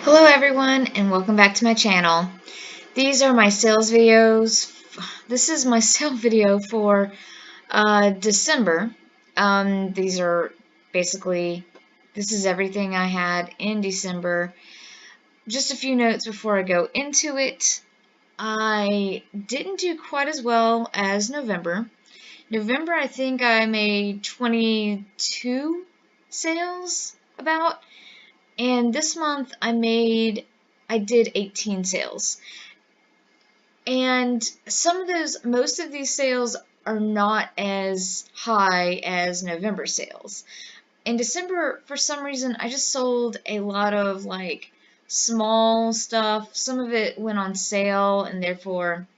Hello everyone and welcome back to my channel. These are my sales videos. This is my sale video for December. These are basically, this is everything I had in December. Just a few notes before I go into it. I didn't do quite as well as November. November, I think I made 22 sales about. And this month I did 18 sales. And most of these sales are not as high as November sales. In December, for some reason, I just sold a lot of like small stuff. Some of it went on sale and therefore,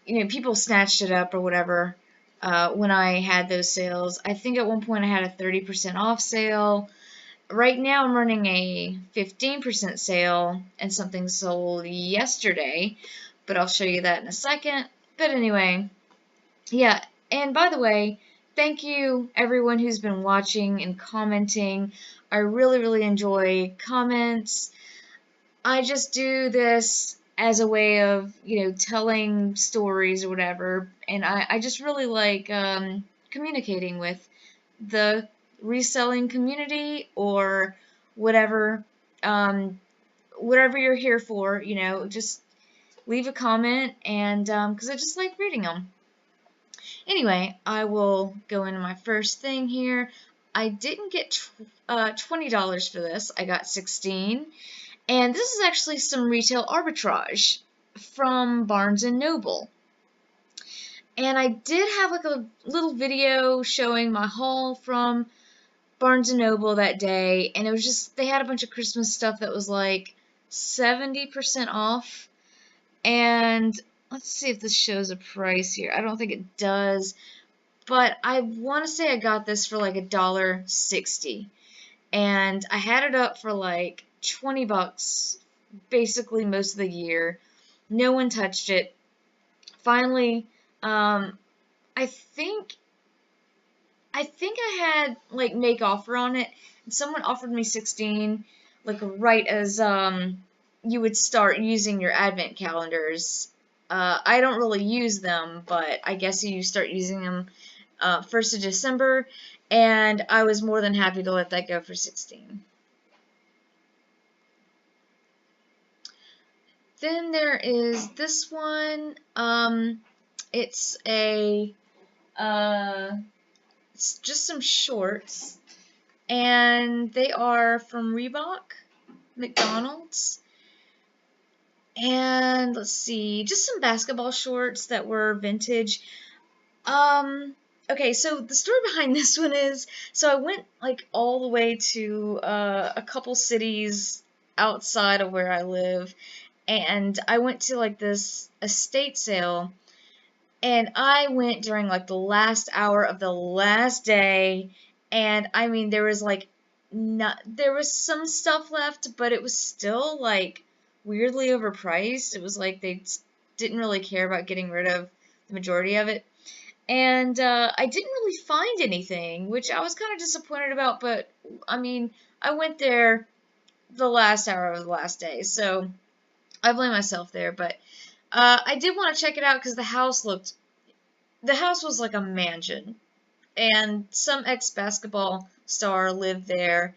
people snatched it up or whatever when I had those sales. I think at one point I had a 30% off sale. Right now I'm running a 15% sale and something sold yesterday, but I'll show you that in a second. But anyway, yeah, and by the way, thank you everyone who's been watching and commenting. I really enjoy comments. I just do this as a way of, telling stories or whatever, and I just really like communicating with the reselling community or whatever whatever you're here for, just leave a comment, and because I just like reading them. Anyway, I will go into my first thing here. I didn't get $20 for this. I got 16, and this is actually some retail arbitrage from Barnes & Noble. And I did have like a little video showing my haul from Barnes & Noble that day, and it was just, they had a bunch of Christmas stuff that was like 70% off, and let's see if this shows a price here. I don't think it does, but I want to say I got this for like $1.60, and I had it up for like 20 bucks basically most of the year. No one touched it. Finally, I think I had like make offer on it, and someone offered me 16, like right as you would start using your advent calendars. I don't really use them, but I guess you start using them 1st of December, and I was more than happy to let that go for 16. Then there is this one. It's it's just some shorts, and they are from Reebok, McDonald's, and let's see, just some basketball shorts that were vintage. Okay, so the story behind this one is, so I went like all the way to a couple cities outside of where I live, and I went to like this estate sale, and I went during like the last hour of the last day, and I mean there was like there was some stuff left, but it was still like weirdly overpriced. It was like they didn't really care about getting rid of the majority of it. And I didn't really find anything, which I was kind of disappointed about, but I mean, I went there the last hour of the last day, so I blame myself there, but I did want to check it out because the house was like a mansion, and some ex-basketball star lived there,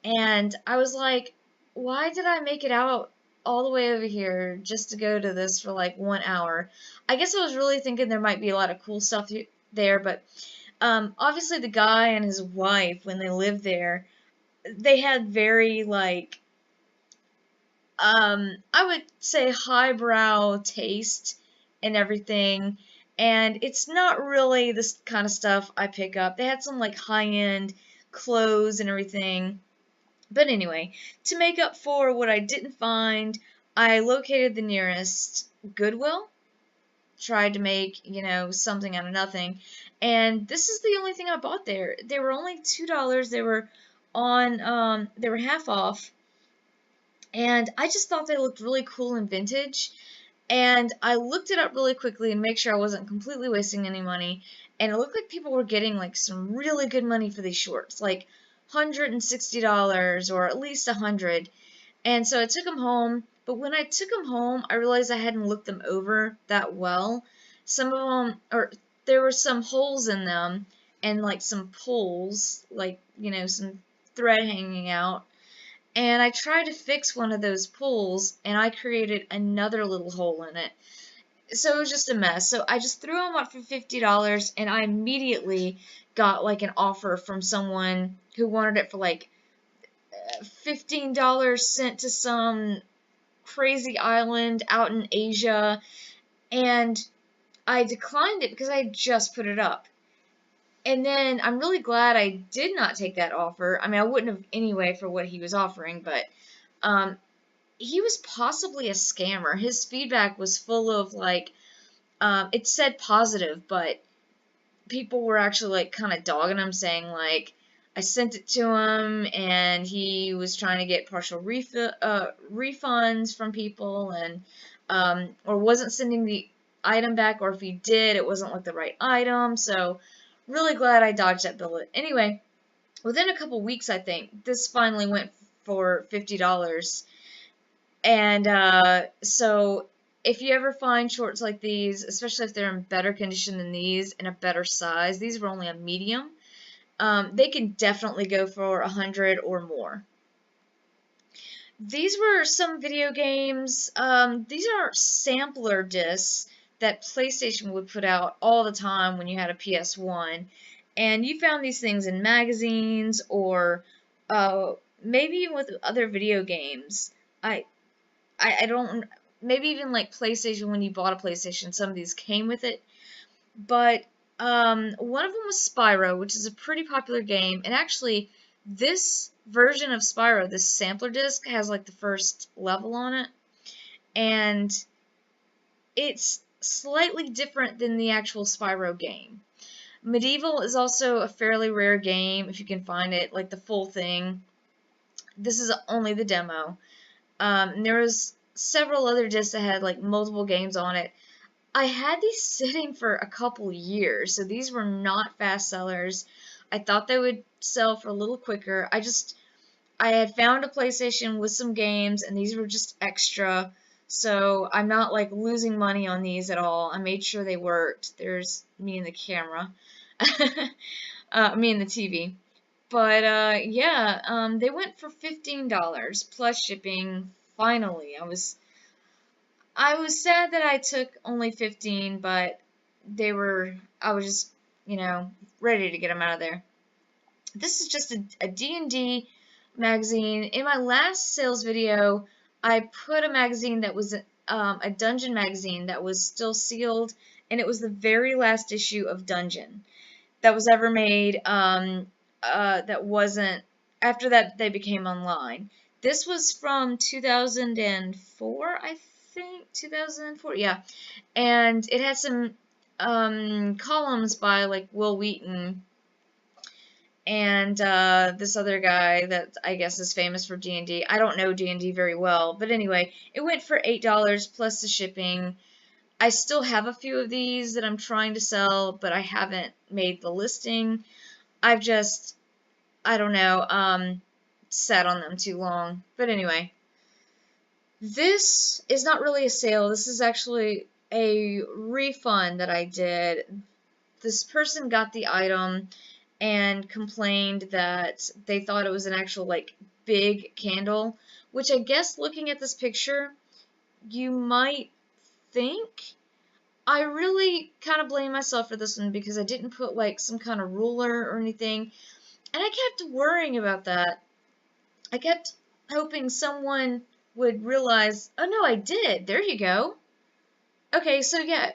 and I was like, why did I make it out all the way over here just to go to this for like 1 hour? I guess I was really thinking there might be a lot of cool stuff there, but obviously the guy and his wife, when they lived there, they had very like I would say highbrow taste and everything, and it's not really this kind of stuff I pick up. They had some like high-end clothes and everything. But anyway, to make up for what I didn't find, I located the nearest Goodwill, tried to make, something out of nothing, and this is the only thing I bought there. They were only $2. They were they were half off, and I just thought they looked really cool and vintage, and I looked it up really quickly and make sure I wasn't completely wasting any money, and it looked like people were getting like some really good money for these shorts, like $160 or at least $100. And so I took them home, but when I took them home, I realized I hadn't looked them over that well. Some of them, or there were some holes in them, and like some pulls, like, you know, some thread hanging out. And I tried to fix one of those pulls, and I created another little hole in it. So it was just a mess. So I just threw them up for $50, and I immediately got like an offer from someone who wanted it for like $15 sent to some crazy island out in Asia, and I declined it because I had just put it up. And then I'm really glad I did not take that offer. I mean, I wouldn't have anyway for what he was offering, but um, he was possibly a scammer. His feedback was full of like, it said positive, but people were actually like kind of dogging him, saying like, I sent it to him and he was trying to get partial refunds from people, and or wasn't sending the item back, or if he did, it wasn't like the right item. So really glad I dodged that bullet. Anyway, within a couple weeks, I think this finally went for $50. And so if you ever find shorts like these, especially if they're in better condition than these, in a better size, these were only a medium, they can definitely go for 100 or more. These were some video games. These are sampler discs that PlayStation would put out all the time when you had a PS1. And you found these things in magazines, or maybe even with other video games. I don't, maybe even like PlayStation, when you bought a PlayStation, some of these came with it. But one of them was Spyro, which is a pretty popular game. And actually, this version of Spyro, this sampler disc, has like the first level on it. And it's slightly different than the actual Spyro game. Medieval is also a fairly rare game, if you can find it, like the full thing. This is only the demo. And there was several other discs that had like multiple games on it. I had these sitting for a couple years, so these were not fast sellers. I thought they would sell for a little quicker. I had found a PlayStation with some games, and these were just extra, so I'm not like losing money on these at all. I made sure they worked. There's me and the camera, me and the TV. But yeah, they went for $15 plus shipping. Finally, I was sad that I took only 15, but I was just, you know, ready to get them out of there. This is just a D&D magazine. In my last sales video, I put a magazine that was a Dungeon magazine that was still sealed, and it was the very last issue of Dungeon that was ever made. That wasn't, after that they became online. This was from 2004, I think, 2004, yeah. And it had some columns by like Will Wheaton and this other guy that I guess is famous for D&D. I don't know D&D very well, but anyway, it went for $8 plus the shipping. I still have a few of these that I'm trying to sell, but I haven't made the listing. I've just, I don't know, sat on them too long. But anyway, this is not really a sale. This is actually a refund that I did. This person got the item and complained that they thought it was an actual, like, big candle, which I guess looking at this picture, you might think. I really kind of blame myself for this one because I didn't put, like, some kind of ruler or anything, and I kept worrying about that. I kept hoping someone would realize, oh no, I did. There you go. Okay, so yeah,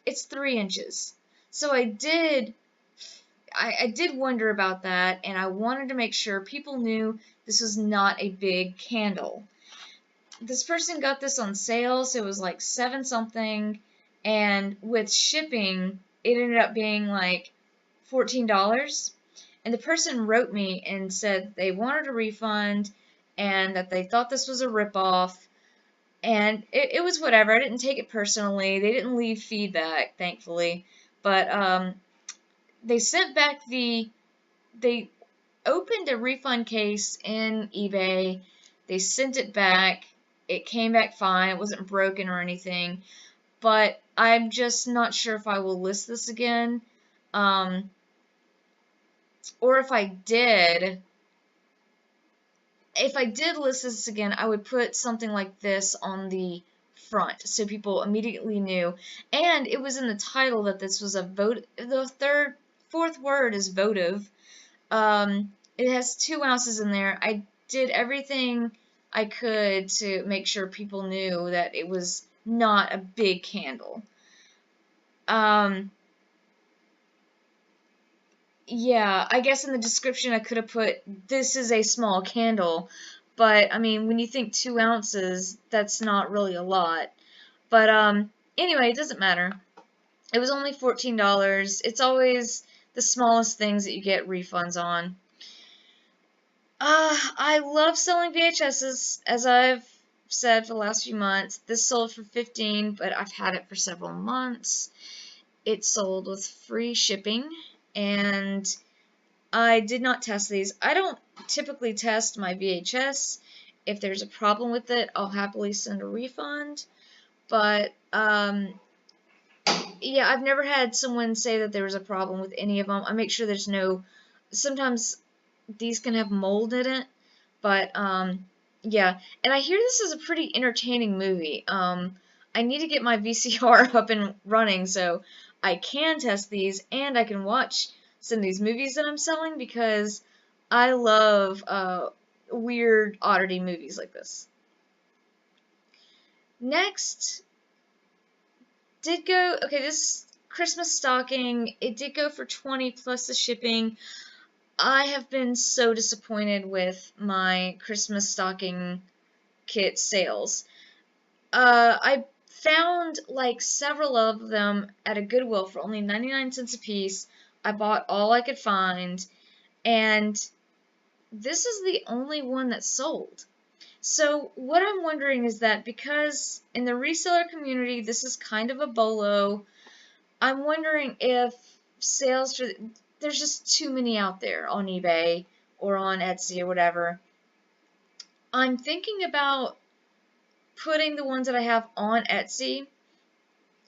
it's 3 inches. So I did wonder about that, and I wanted to make sure people knew this was not a big candle. This person got this on sale, so it was like 7 something, and with shipping, it ended up being like $14. And the person wrote me and said they wanted a refund and that they thought this was a ripoff. And it was whatever. I didn't take it personally. They didn't leave feedback, thankfully. But they sent back they opened a refund case in eBay. They sent it back. It came back fine. It wasn't broken or anything. But I'm just not sure if I will list this again. Or if I did list this again, I would put something like this on the front so people immediately knew. And it was in the title that this was a vote. The fourth word is votive. It has 2 ounces in there. I did everything I could to make sure people knew that it was not a big candle. Yeah, I guess in the description I could have put, this is a small candle, but I mean, when you think 2 ounces, that's not really a lot. But anyway, it doesn't matter. It was only $14. It's always the smallest things that you get refunds on. I love selling VHSs, as I've said for the last few months. This sold for $15, but I've had it for several months. It sold with free shipping, and I did not test these. I don't typically test my VHS. If there's a problem with it, I'll happily send a refund. But, yeah, I've never had someone say that there was a problem with any of them. I make sure there's no... Sometimes these can have mold in it, but, yeah. And I hear this is a pretty entertaining movie. I need to get my VCR up and running so I can test these and I can watch some of these movies that I'm selling, because I love weird oddity movies like this. Next, this Christmas stocking, it did go for $20 plus the shipping. I have been so disappointed with my Christmas stocking kit sales. I found like several of them at a Goodwill for only 99 cents a piece. I bought all I could find, and this is the only one that sold. So what I'm wondering is that because in the reseller community this is kind of a bolo, I'm wondering if sales for... There's just too many out there on eBay or on Etsy or whatever. I'm thinking about putting the ones that I have on Etsy,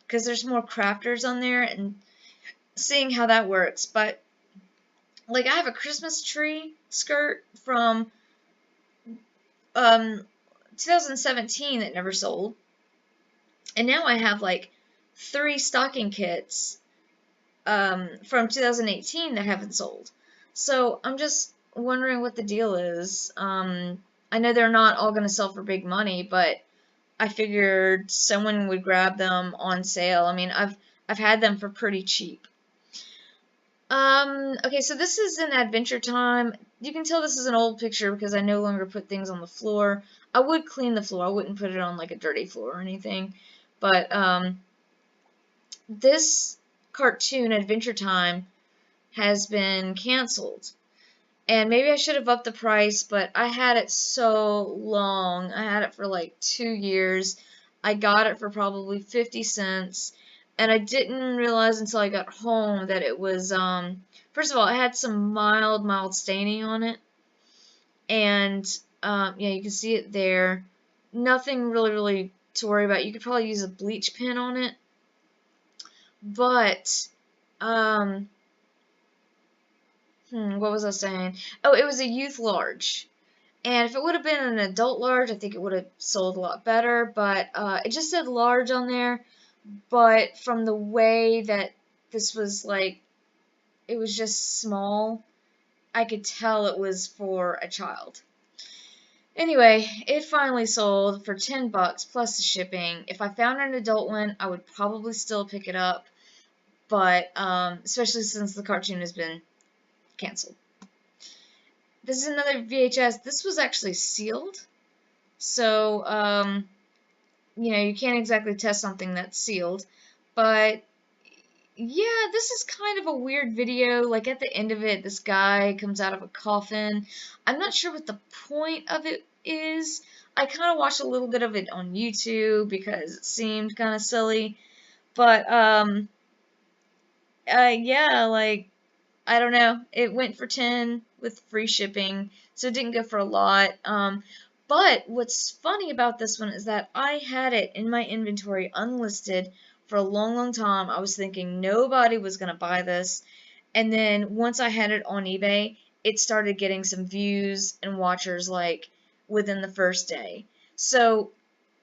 because there's more crafters on there, and seeing how that works. But like, I have a Christmas tree skirt from 2017 that never sold, and now I have like 3 stocking kits from 2018 that haven't sold. So I'm just wondering what the deal is. I know they're not all going to sell for big money, but I figured someone would grab them on sale. I mean, I've had them for pretty cheap. Okay, so this is in Adventure Time. You can tell this is an old picture because I no longer put things on the floor. I would clean the floor. I wouldn't put it on like a dirty floor or anything. But this cartoon, Adventure Time, has been canceled. And maybe I should have upped the price, but I had it so long. I had it for like 2 years. I got it for probably 50 cents. And I didn't realize until I got home that it was, first of all, it had some mild staining on it. And, yeah, you can see it there. Nothing really to worry about. You could probably use a bleach pen on it. But, what was I saying? Oh, it was a youth large. And if it would have been an adult large, I think it would have sold a lot better. But it just said large on there. But from the way that this was like, it was just small, I could tell it was for a child. Anyway, it finally sold for $10 plus the shipping. If I found an adult one, I would probably still pick it up. But, especially since the cartoon has been canceled. This is another VHS. This was actually sealed. So, you know, you can't exactly test something that's sealed. But, yeah, this is kind of a weird video. Like, at the end of it, this guy comes out of a coffin. I'm not sure what the point of it is. I kind of watched a little bit of it on YouTube because it seemed kind of silly. But, yeah, like, I don't know. It went for 10 with free shipping, so it didn't go for a lot. But what's funny about this one is that I had it in my inventory unlisted for a long, long time. I was thinking nobody was going to buy this. And then once I had it on eBay, it started getting some views and watchers like within the first day. So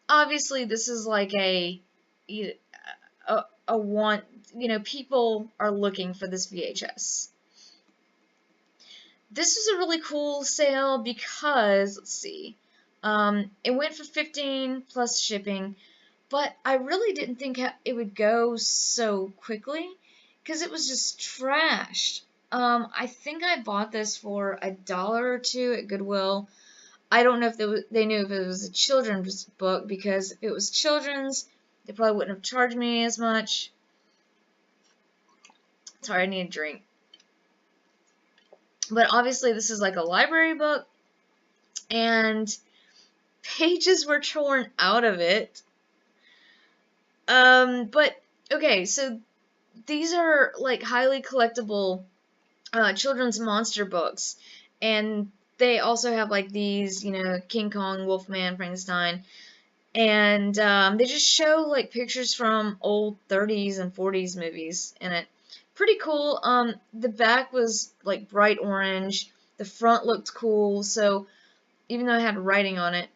obviously this is like a want, people are looking for this VHS. This was a really cool sale because, let's see, it went for $15 plus shipping, but I really didn't think it would go so quickly because it was just trashed. I think I bought this for $1 or $2 at Goodwill. I don't know if they knew if it was a children's book, because if it was children's, they probably wouldn't have charged me as much. Sorry, I need a drink. But obviously this is like a library book, and pages were torn out of it. But okay, so these are like highly collectible children's monster books, and they also have like these, King Kong, Wolfman, Frankenstein, and they just show like pictures from old 30s and 40s movies in it. Pretty cool. The back was like bright orange. The front looked cool. So even though I had writing on it,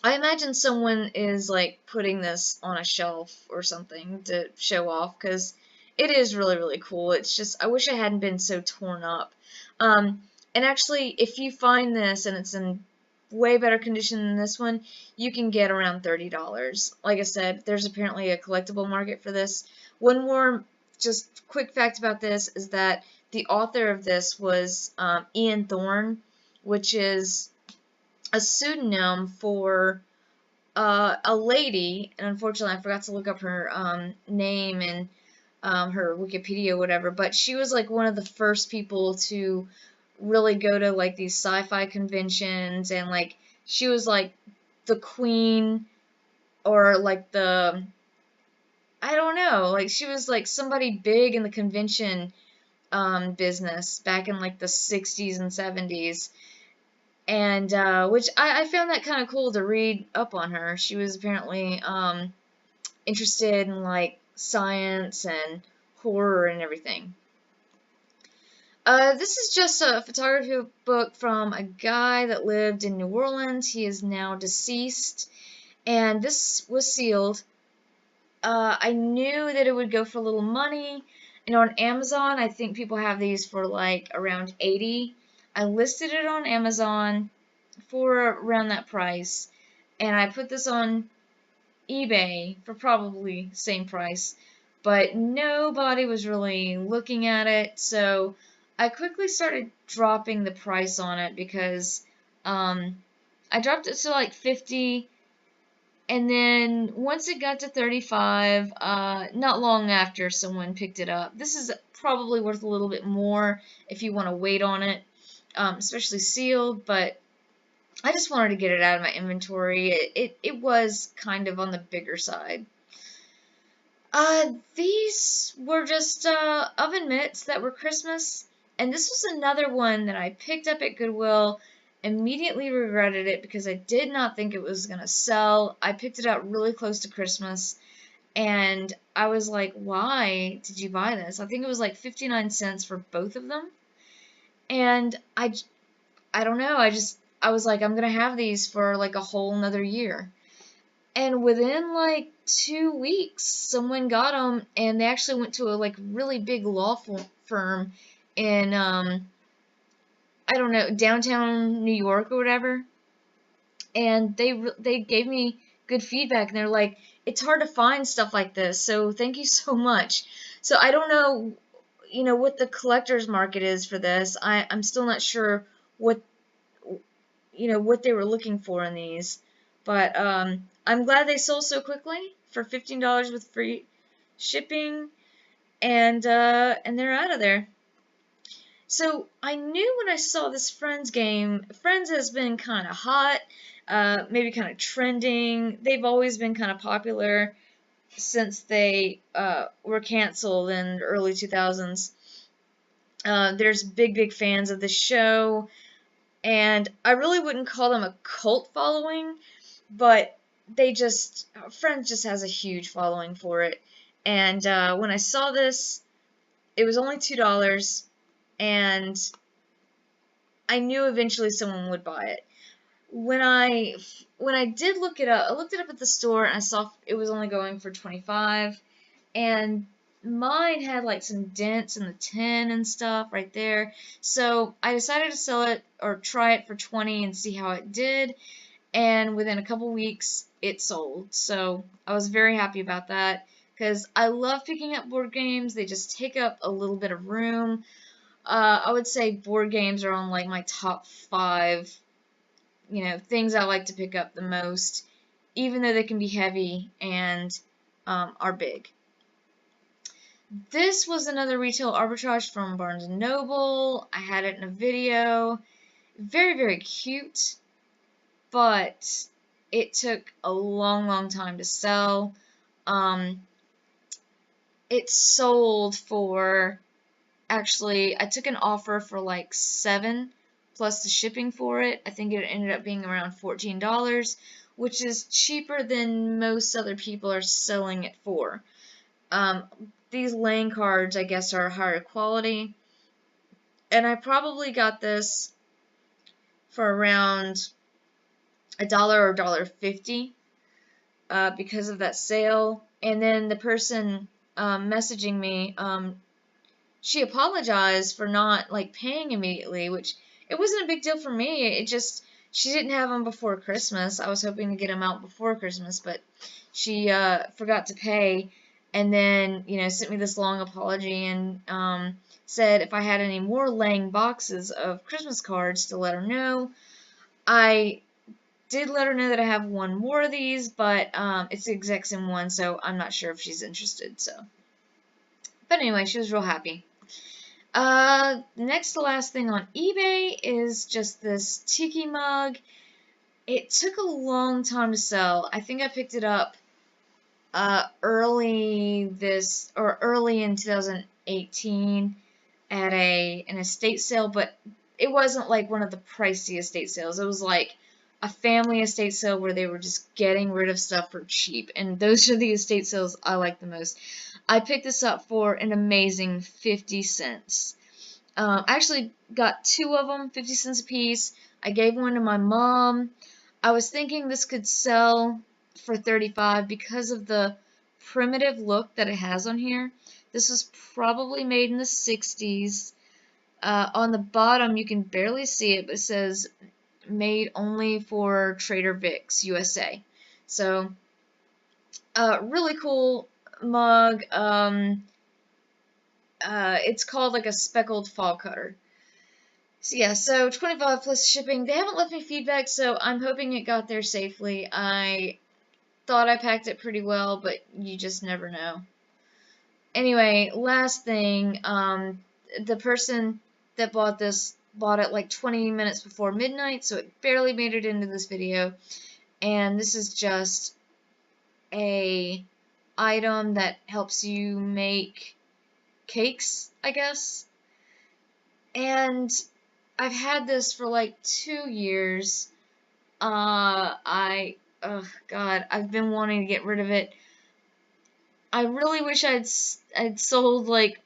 I imagine someone is like putting this on a shelf or something to show off, because it is really, really cool. It's just, I wish it hadn't been so torn up. And actually, if you find this and it's in way better condition than this one, you can get around $30. Like I said, there's apparently a collectible market for this. One more just quick fact about this is that the author of this was Ian Thorne, which is a pseudonym for a lady, and unfortunately I forgot to look up her name and her Wikipedia or whatever, but she was like one of the first people to really go to like these sci-fi conventions, and like she was like the queen, or like I don't know, like she was like somebody big in the convention business back in like the 60s and 70s, and which I found that kind of cool to read up on her. She was apparently interested in like science and horror and everything. This is just a photography book from a guy that lived in New Orleans. He is now deceased, and this was sealed. I knew that it would go for a little money, and on Amazon, I think people have these for like around $80. I listed it on Amazon for around that price, and I put this on eBay for probably the same price, but nobody was really looking at it, so I quickly started dropping the price on it, because I dropped it to like 50, and then once it got to 35, not long after, someone picked it up. This is probably worth a little bit more if you want to wait on it, especially sealed, but I just wanted to get it out of my inventory. It was kind of on the bigger side. These were just oven mitts that were Christmas, and this was another one that I picked up at Goodwill. Immediately regretted it because I did not think it was gonna sell. I picked it up really close to Christmas, and I was like, why did you buy this? I think it was like 59 cents for both of them, and I don't know, I was like, I'm gonna have these for like a whole another year. And within like 2 weeks, someone got them, and they actually went to a like really big law firm in I don't know, downtown New York or whatever, and they gave me good feedback, and they're like, it's hard to find stuff like this, so thank you so much. So I don't know, what the collector's market is for this. I'm still not sure what what they were looking for in these, but I'm glad they sold so quickly for $15 with free shipping, and they're out of there. So I knew when I saw this Friends game. Friends has been kind of hot, maybe kind of trending. They've always been kind of popular since they were canceled in the early 2000s. There's big fans of the show. and I really wouldn't call them a cult following, but friends just has a huge following for it. And when I saw this, it was only $2, and I knew eventually someone would buy it. When I did look it up, I looked it up at the store and I saw it was only going for 25, and mine had like some dents in the tin and stuff right there. So I decided to sell it or try it for 20 and see how it did. And within a couple weeks, it sold. So I was very happy about that because I love picking up board games. They just take up a little bit of room. I would say board games are on like my top 5, things I like to pick up the most, even though they can be heavy and are big. This was another retail arbitrage from Barnes & Noble. I had it in a video. Very, very cute, but it took a long, long time to sell. It sold for, actually, I took an offer for like $7 plus the shipping for it. I think it ended up being around $14, which is cheaper than most other people are selling it for. These laying cards, I guess, are higher quality, and I probably got this for around $1 or $1.50 because of that sale. And then the person messaging me, she apologized for not like paying immediately, which it wasn't a big deal for me. It just, she didn't have them before Christmas. I was hoping to get them out before Christmas, but she forgot to pay, and then sent me this long apology and said if I had any more laying boxes of Christmas cards to let her know. I did let her know that I have one more of these, but it's the exact same one, so I'm not sure if she's interested. But anyway, she was real happy. Next to last thing on eBay is just this tiki mug. It took a long time to sell. I think I picked it up early in 2018 at an estate sale, but it wasn't like one of the pricey estate sales. It was like a family estate sale where they were just getting rid of stuff for cheap, and those are the estate sales I like the most. I picked this up for an amazing 50 cents. I actually got 2 of them, 50 cents a piece. I gave one to my mom. I was thinking this could sell for 35 because of the primitive look that it has on here. This was probably made in the 60s. On the bottom, you can barely see it, but it says made only for Trader Vic's USA. So, really cool mug. It's called like a speckled fall cutter. So yeah, so 25 plus shipping. They haven't left me feedback, so I'm hoping it got there safely. I thought I packed it pretty well, but you just never know. Anyway, last thing, the person that bought this bought it like 20 minutes before midnight, so it barely made it into this video. And this is just a item that helps you make cakes, I guess. And I've had this for like 2 years. Oh God, I've been wanting to get rid of it. I really wish I'd sold like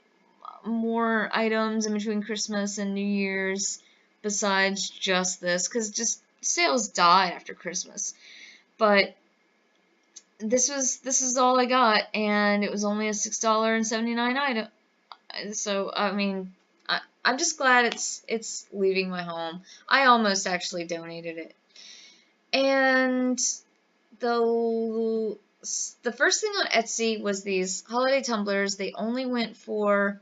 more items in between Christmas and New Year's besides just this, because just sales died after Christmas. But this is all I got, and it was only a $6.79 item. So I mean, I'm just glad it's leaving my home. I almost actually donated it. And the first thing on Etsy was these holiday tumblers. They only went for,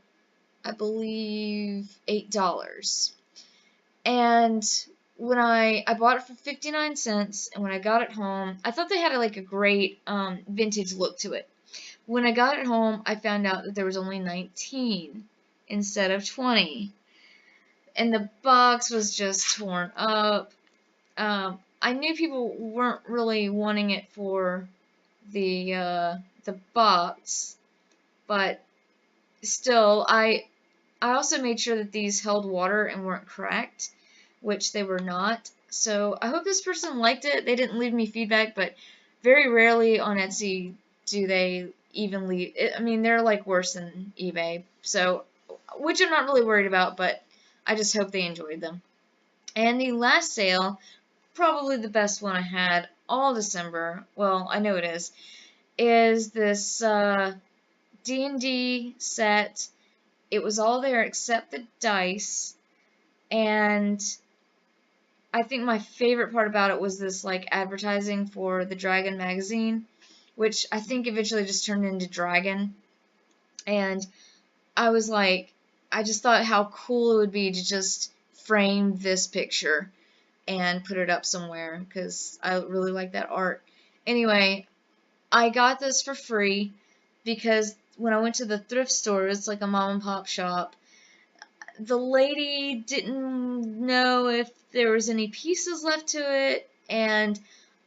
I believe, $8. And when I bought it for 59 cents, and when I got it home, I thought they had like a great vintage look to it. When I got it home, I found out that there was only 19 instead of 20. And the box was just torn up. I knew people weren't really wanting it for the box, but still, I also made sure that these held water and weren't cracked, which they were not. So I hope this person liked it. They didn't leave me feedback, but very rarely on Etsy do they even leave. I mean, they're like worse than eBay, so, which I'm not really worried about, but I just hope they enjoyed them. And the last sale, probably the best one I had all December, well, I know it is this D&D set. It was all there except the dice, and I think my favorite part about it was this like advertising for the Dragon magazine, which I think eventually just turned into Dragon. And I was like, I just thought how cool it would be to just frame this picture and put it up somewhere because I really like that art. Anyway, I got this for free because when I went to the thrift store, it's like a mom and pop shop, the lady didn't know if there was any pieces left to it, and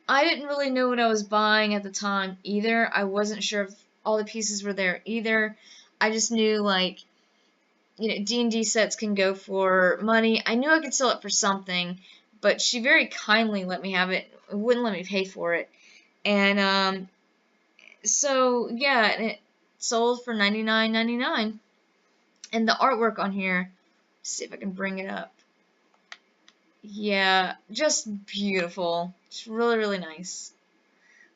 I didn't really know what I was buying at the time either. I wasn't sure if all the pieces were there either. I just knew, like, you know, D&D sets can go for money. I knew I could sell it for something, but she very kindly let me have it, wouldn't let me pay for it. And so yeah, and it sold for $99.99. And the artwork on here, see if I can bring it up. Yeah, just beautiful. It's really, really nice.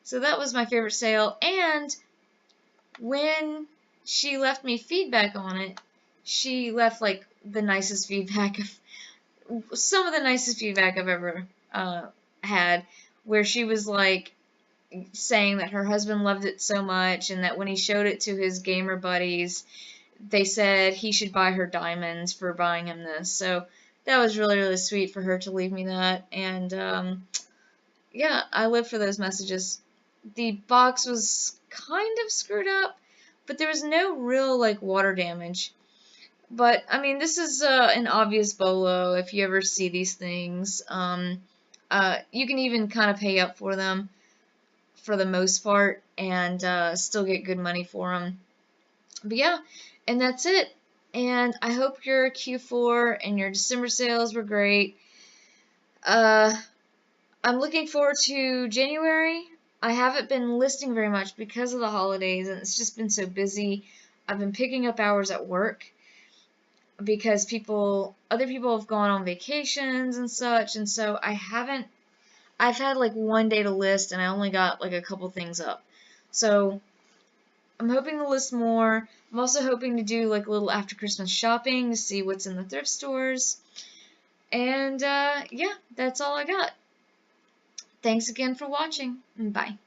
So that was my favorite sale. And when she left me feedback on it, she left like the nicest feedback some of the nicest feedback I've ever had, where she was like saying that her husband loved it so much, and that when he showed it to his gamer buddies, they said he should buy her diamonds for buying him this. So that was really, really sweet for her to leave me that. And yeah, I live for those messages. The box was kind of screwed up, but there was no real like water damage. But I mean, this is an obvious bolo if you ever see these things. You can even kind of pay up for them for the most part and still get good money for them. But yeah, and that's it. And I hope your Q4 and your December sales were great. I'm looking forward to January. I haven't been listing very much because of the holidays, and it's just been so busy. I've been picking up hours at work because other people have gone on vacations and such, and so I've had like one day to list, and I only got like a couple things up. So I'm hoping to list more. I'm also hoping to do like a little after Christmas shopping to see what's in the thrift stores. And yeah, that's all I got. Thanks again for watching. Bye.